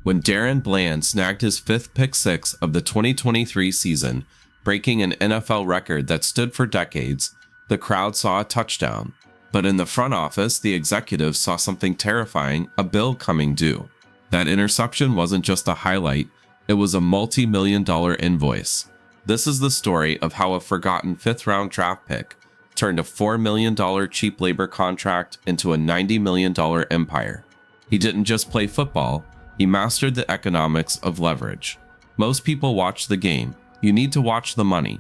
when Darren Bland snagged his fifth pick six of the 2023 season, breaking an NFL record that stood for decades, the crowd saw a touchdown. But in the front office, the executives saw something terrifying, a bill coming due. That interception wasn't just a highlight, it was a multi-million-dollar invoice. This is the story of how a forgotten fifth-round draft pick turned a $4 million cheap labor contract into a $90 million empire. He didn't just play football, he mastered the economics of leverage. Most people watch the game, you need to watch the money.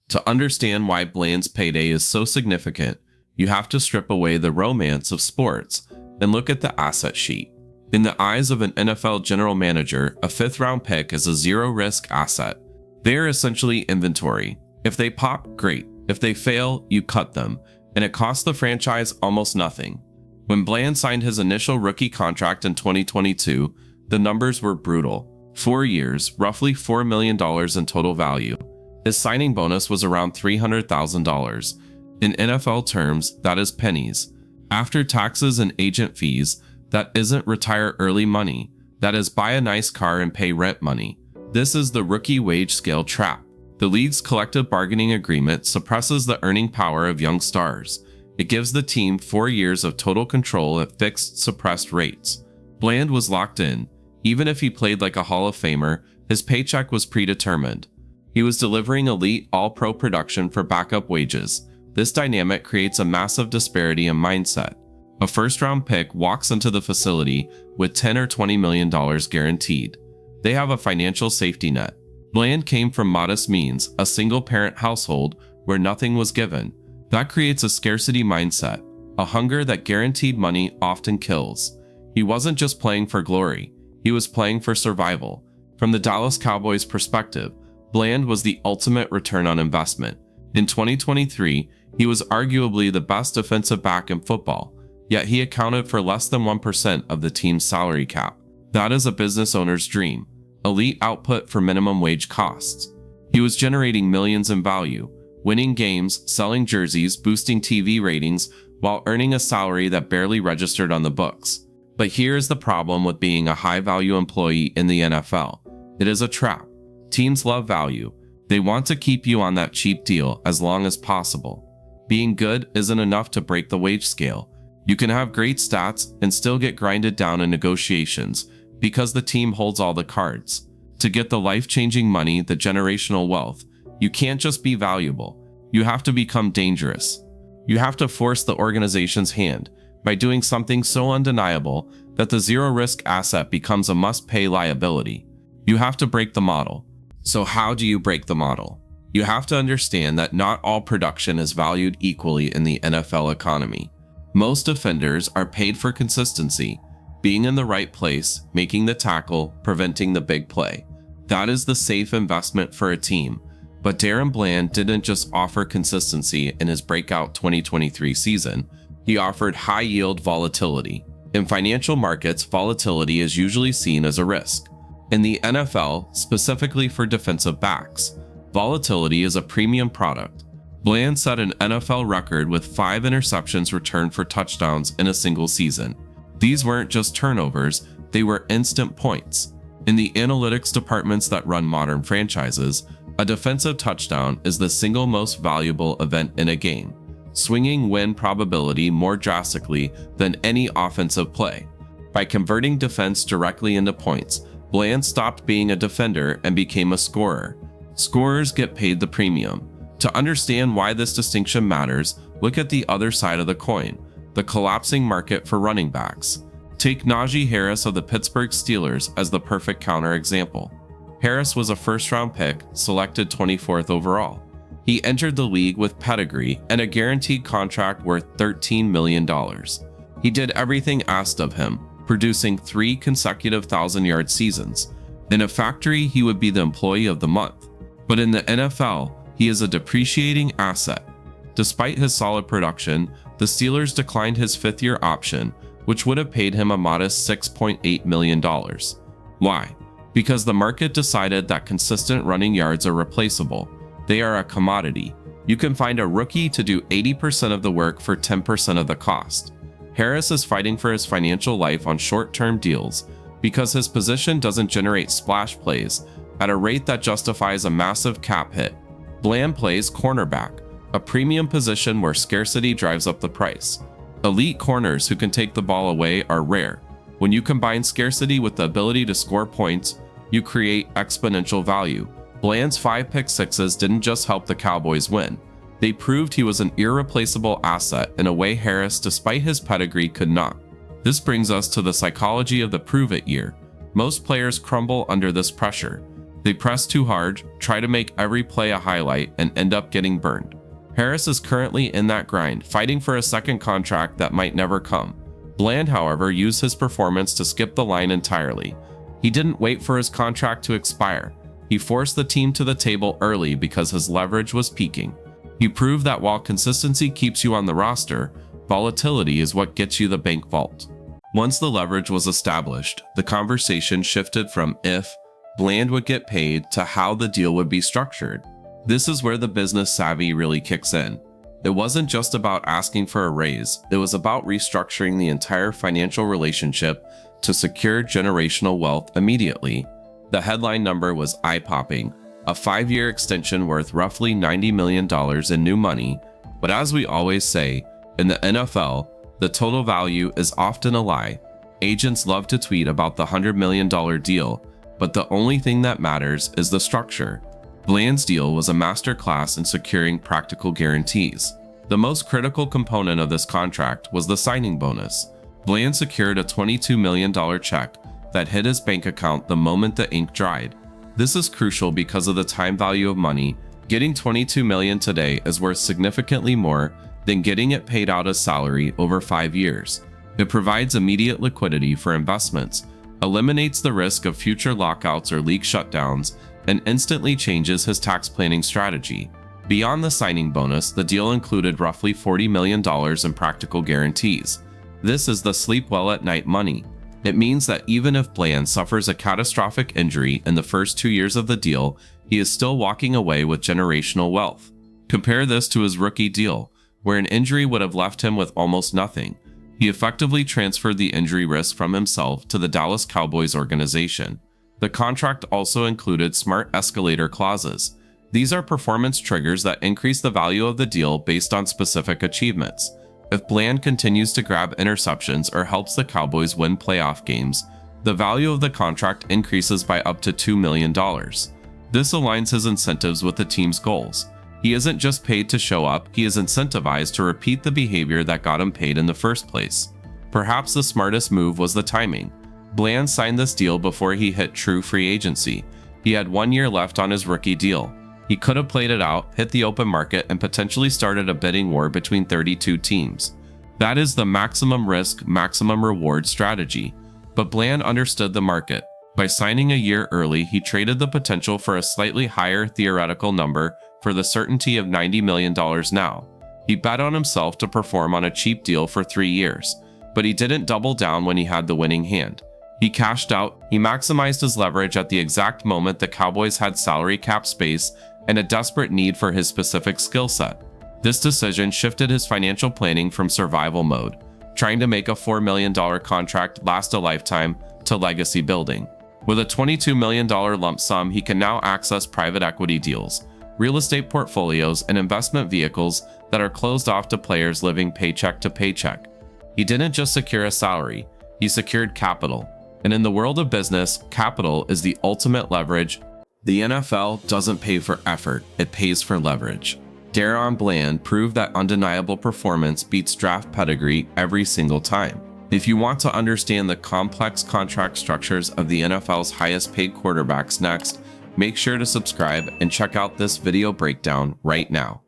To understand why Bland's payday is so significant, you have to strip away the romance of sports and look at the asset sheet. In the eyes of an NFL general manager, a fifth-round pick is a zero-risk asset. They are essentially inventory. If they pop, great. If they fail, you cut them, and it costs the franchise almost nothing. When Bland signed his initial rookie contract in 2022, the numbers were brutal. 4 years, roughly $4 million in total value. His signing bonus was around $300,000. In NFL terms, that is pennies. After taxes and agent fees, that isn't retire early money. That is buy a nice car and pay rent money. This is the rookie wage scale trap. The league's collective bargaining agreement suppresses the earning power of young stars. It gives the team 4 years of total control at fixed, suppressed rates. Bland was locked in. Even if he played like a Hall of Famer, his paycheck was predetermined. He was delivering elite all-pro production for backup wages. This dynamic creates a massive disparity in mindset. A first-round pick walks into the facility with $10 or $20 million guaranteed. They have a financial safety net. Bland came from modest means, a single-parent household where nothing was given. That creates a scarcity mindset, a hunger that guaranteed money often kills. He wasn't just playing for glory, he was playing for survival. From the Dallas Cowboys' perspective, Bland was the ultimate return on investment. In 2023, he was arguably the best defensive back in football, yet he accounted for less than 1% of the team's salary cap. That is a business owner's dream. Elite output for minimum wage costs. He was generating millions in value, winning games, selling jerseys, boosting TV ratings, while earning a salary that barely registered on the books. But here's the problem with being a high-value employee in the NFL. It is a trap. Teams love value. They want to keep you on that cheap deal as long as possible. Being good isn't enough to break the wage scale. You can have great stats and still get grinded down in negotiations because the team holds all the cards. To get the life-changing money, the generational wealth, you can't just be valuable. You have to become dangerous. You have to force the organization's hand by doing something so undeniable that the zero-risk asset becomes a must-pay liability. You have to break the model. So how do you break the model? You have to understand that not all production is valued equally in the NFL economy. Most defenders are paid for consistency, being in the right place, making the tackle, preventing the big play. That is the safe investment for a team. But Darren Bland didn't just offer consistency in his breakout 2023 season, he offered high-yield volatility. In financial markets, volatility is usually seen as a risk. In the NFL, specifically for defensive backs, volatility is a premium product. Bland set an NFL record with 5 interceptions returned for touchdowns in a single season. These weren't just turnovers, they were instant points. In the analytics departments that run modern franchises, a defensive touchdown is the single most valuable event in a game, swinging win probability more drastically than any offensive play. By converting defense directly into points, Bland stopped being a defender and became a scorer. Scorers get paid the premium. To understand why this distinction matters, look at the other side of the coin, the collapsing market for running backs. Take Najee Harris of the Pittsburgh Steelers as the perfect counterexample. Harris was a first-round pick, selected 24th overall. He entered the league with pedigree and a guaranteed contract worth $13 million. He did everything asked of him, producing 3 consecutive 1,000-yard seasons. In a factory, he would be the employee of the month. But in the NFL, he is a depreciating asset. Despite his solid production, the Steelers declined his 5th-year option, which would have paid him a modest $6.8 million. Why? Because the market decided that consistent running yards are replaceable. They are a commodity. You can find a rookie to do 80% of the work for 10% of the cost. Harris is fighting for his financial life on short-term deals, because his position doesn't generate splash plays at a rate that justifies a massive cap hit. Bland plays cornerback, a premium position where scarcity drives up the price. Elite corners who can take the ball away are rare. When you combine scarcity with the ability to score points, you create exponential value. Bland's 5 pick sixes didn't just help the Cowboys win. They proved he was an irreplaceable asset in a way Harris, despite his pedigree, could not. This brings us to the psychology of the prove it year. Most players crumble under this pressure. They press too hard, try to make every play a highlight, and end up getting burned. Harris is currently in that grind, fighting for a second contract that might never come. Bland, however, used his performance to skip the line entirely. He didn't wait for his contract to expire. He forced the team to the table early because his leverage was peaking. He proved that while consistency keeps you on the roster, volatility is what gets you the bank vault. Once the leverage was established, the conversation shifted from if Bland would get paid to how the deal would be structured. This is where the business savvy really kicks in. It wasn't just about asking for a raise, it was about restructuring the entire financial relationship to secure generational wealth immediately. The headline number was eye-popping, a 5-year extension worth roughly $90 million in new money, but as we always say, in the NFL, the total value is often a lie. Agents love to tweet about the $100 million deal, but the only thing that matters is the structure. Bland's deal was a masterclass in securing practical guarantees. The most critical component of this contract was the signing bonus. Bland secured a $22 million check that hit his bank account the moment the ink dried. This is crucial because of the time value of money. Getting $22 million today is worth significantly more than getting it paid out as salary over 5 years. It provides immediate liquidity for investments, eliminates the risk of future lockouts or league shutdowns, and instantly changes his tax planning strategy. Beyond the signing bonus, the deal included roughly $40 million in practical guarantees. This is the sleep well at night money. It means that even if Bland suffers a catastrophic injury in the first 2 years of the deal, he is still walking away with generational wealth. Compare this to his rookie deal, where an injury would have left him with almost nothing. He effectively transferred the injury risk from himself to the Dallas Cowboys organization. The contract also included smart escalator clauses. These are performance triggers that increase the value of the deal based on specific achievements. If Bland continues to grab interceptions or helps the Cowboys win playoff games, the value of the contract increases by up to $2 million. This aligns his incentives with the team's goals. He isn't just paid to show up, he is incentivized to repeat the behavior that got him paid in the first place. Perhaps the smartest move was the timing. Bland signed this deal before he hit true free agency. He had 1 year left on his rookie deal. He could have played it out, hit the open market, and potentially started a bidding war between 32 teams. That is the maximum risk, maximum reward strategy. But Bland understood the market. By signing a year early, he traded the potential for a slightly higher theoretical number for the certainty of $90 million now. He bet on himself to perform on a cheap deal for 3 years, but he didn't double down when he had the winning hand. He cashed out, he maximized his leverage at the exact moment the Cowboys had salary cap space and a desperate need for his specific skill set. This decision shifted his financial planning from survival mode, trying to make a $4 million contract last a lifetime, to legacy building. With a $22 million lump sum, he can now access private equity deals, real estate portfolios, and investment vehicles that are closed off to players living paycheck to paycheck. He didn't just secure a salary, he secured capital. And in the world of business, capital is the ultimate leverage. The NFL doesn't pay for effort, it pays for leverage. Darren Bland proved that undeniable performance beats draft pedigree every single time. If you want to understand the complex contract structures of the NFL's highest paid quarterbacks next, make sure to subscribe and check out this video breakdown right now.